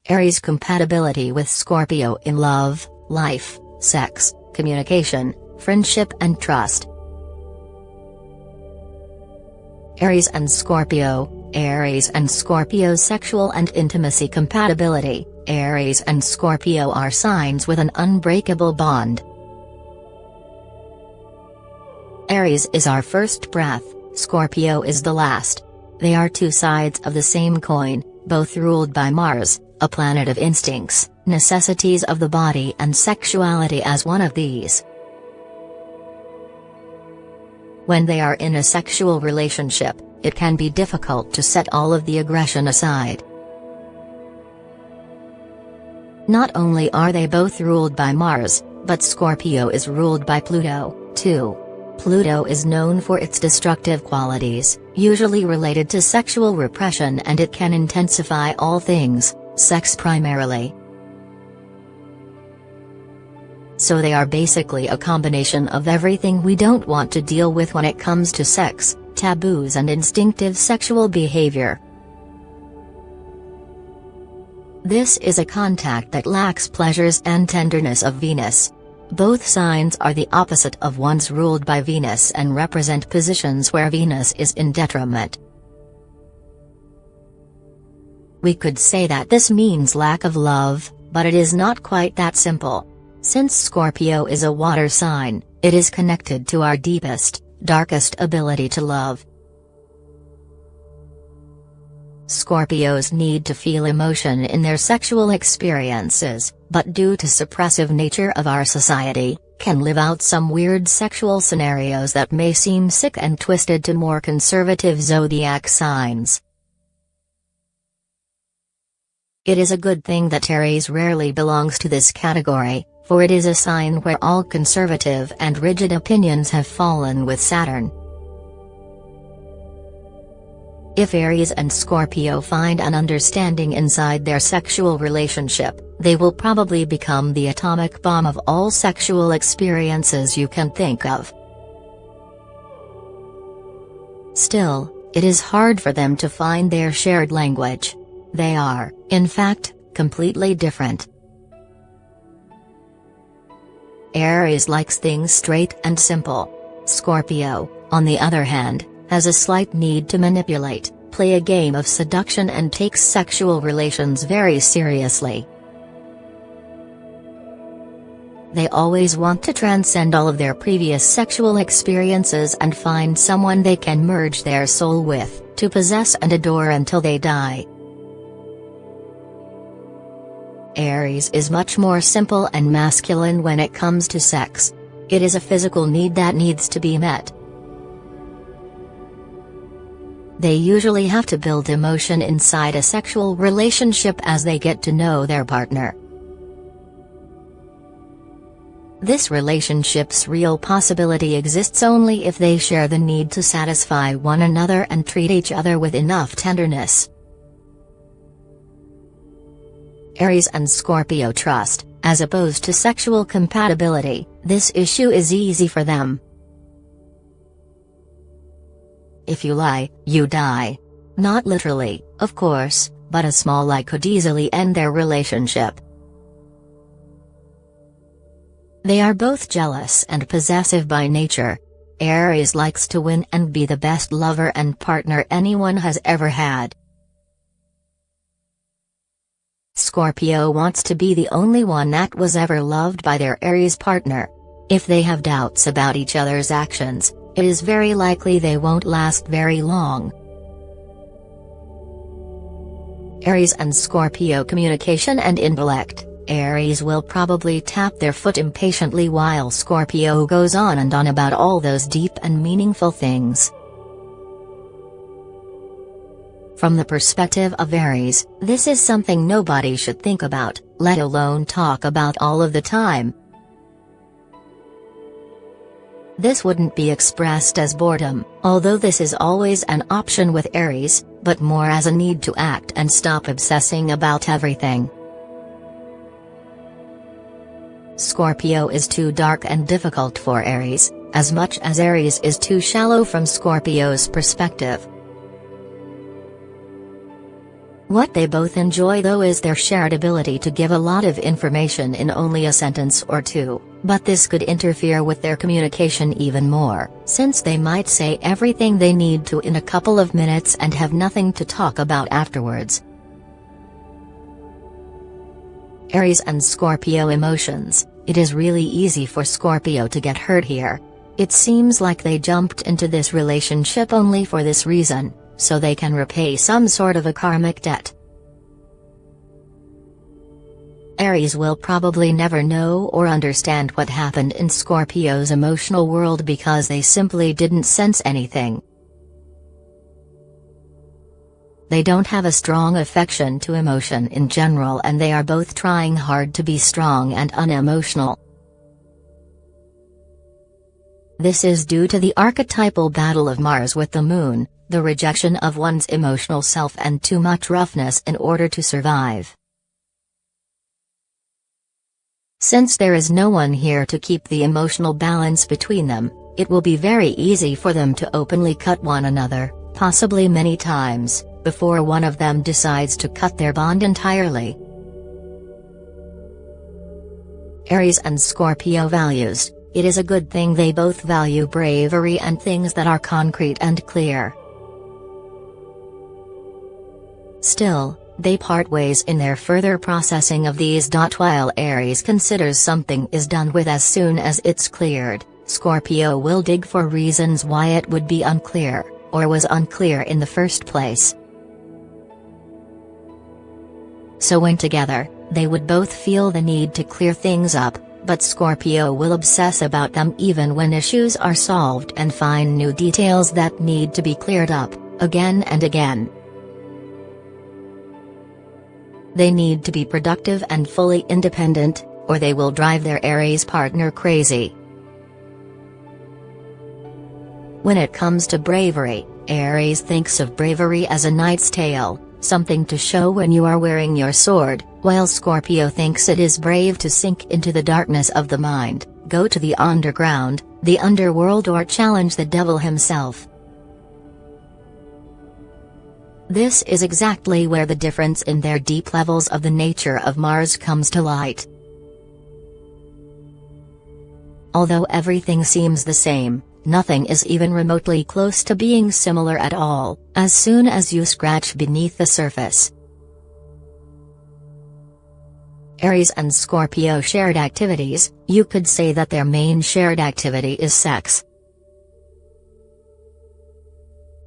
Aries compatibility with Scorpio in love, life, sex, communication, friendship and trust. Aries and Scorpio. Aries and Scorpio sexual and intimacy compatibility. Aries and Scorpio are signs with an unbreakable bond. Aries is our first breath, Scorpio is the last. They are two sides of the same coin, both ruled by Mars, a planet of instincts, necessities of the body and sexuality as one of these. When they are in a sexual relationship, it can be difficult to set all of the aggression aside. Not only are they both ruled by Mars, but Scorpio is ruled by Pluto, too. Pluto is known for its destructive qualities, usually related to sexual repression, and it can intensify all things, sex primarily. So they are basically a combination of everything we don't want to deal with when it comes to sex, taboos and instinctive sexual behavior. This is a contact that lacks pleasures and tenderness of Venus. Both signs are the opposite of ones ruled by Venus and represent positions where Venus is in detriment. We could say that this means lack of love, but it is not quite that simple. Since Scorpio is a water sign, it is connected to our deepest, darkest ability to love. Scorpios need to feel emotion in their sexual experiences, but due to suppressive nature of our society, can live out some weird sexual scenarios that may seem sick and twisted to more conservative zodiac signs. It is a good thing that Aries rarely belongs to this category, for it is a sign where all conservative and rigid opinions have fallen with Saturn. If Aries and Scorpio find an understanding inside their sexual relationship, they will probably become the atomic bomb of all sexual experiences you can think of. Still, it is hard for them to find their shared language. They are, in fact, completely different. Aries likes things straight and simple. Scorpio, on the other hand, has a slight need to manipulate, play a game of seduction and takes sexual relations very seriously. They always want to transcend all of their previous sexual experiences and find someone they can merge their soul with, to possess and adore until they die. Aries is much more simple and masculine when it comes to sex. It is a physical need that needs to be met. They usually have to build emotion inside a sexual relationship as they get to know their partner. This relationship's real possibility exists only if they share the need to satisfy one another and treat each other with enough tenderness. Aries and Scorpio trust, as opposed to sexual compatibility, this issue is easy for them. If you lie, you die. Not literally, of course, but a small lie could easily end their relationship. They are both jealous and possessive by nature. Aries likes to win and be the best lover and partner anyone has ever had. Scorpio wants to be the only one that was ever loved by their Aries partner. If they have doubts about each other's actions, it is very likely they won't last very long. Aries and Scorpio communication and intellect. Aries will probably tap their foot impatiently while Scorpio goes on and on about all those deep and meaningful things. From the perspective of Aries, this is something nobody should think about, let alone talk about all of the time. This wouldn't be expressed as boredom, although this is always an option with Aries, but more as a need to act and stop obsessing about everything. Scorpio is too dark and difficult for Aries, as much as Aries is too shallow from Scorpio's perspective. What they both enjoy though is their shared ability to give a lot of information in only a sentence or two, but this could interfere with their communication even more, since they might say everything they need to in a couple of minutes and have nothing to talk about afterwards. Aries and Scorpio emotions. It is really easy for Scorpio to get hurt here. It seems like they jumped into this relationship only for this reason, so they can repay some sort of a karmic debt. Aries will probably never know or understand what happened in Scorpio's emotional world because they simply didn't sense anything. They don't have a strong affection to emotion in general, and they are both trying hard to be strong and unemotional. This is due to the archetypal battle of Mars with the Moon, the rejection of one's emotional self and too much roughness in order to survive. Since there is no one here to keep the emotional balance between them, it will be very easy for them to openly cut one another, possibly many times, before one of them decides to cut their bond entirely. Aries and Scorpio values. It is a good thing they both value bravery and things that are concrete and clear. Still, they part ways in their further processing of these. While Aries considers something is done with as soon as it's cleared, Scorpio will dig for reasons why it would be unclear, or was unclear in the first place. So when together, they would both feel the need to clear things up, but Scorpio will obsess about them even when issues are solved and find new details that need to be cleared up, again and again. They need to be productive and fully independent, or they will drive their Aries partner crazy. When it comes to bravery, Aries thinks of bravery as a knight's tale, something to show when you are wearing your sword, while Scorpio thinks it is brave to sink into the darkness of the mind, go to the underground, the underworld, or challenge the devil himself. This is exactly where the difference in their deep levels of the nature of Mars comes to light. Although everything seems the same, nothing is even remotely close to being similar at all, as soon as you scratch beneath the surface. Aries and Scorpio shared activities. You could say that their main shared activity is sex.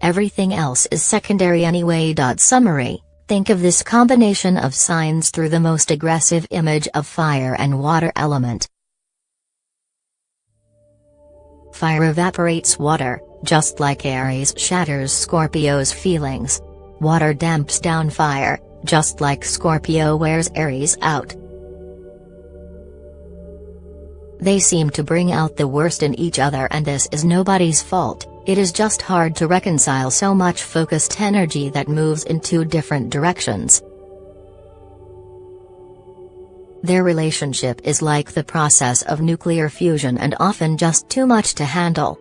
Everything else is secondary anyway. Summary: think of this combination of signs through the most aggressive image of fire and water element. Fire evaporates water, just like Aries shatters Scorpio's feelings. Water damps down fire, just like Scorpio wears Aries out. They seem to bring out the worst in each other, and this is nobody's fault. It is just hard to reconcile so much focused energy that moves in two different directions. Their relationship is like the process of nuclear fusion and often just too much to handle.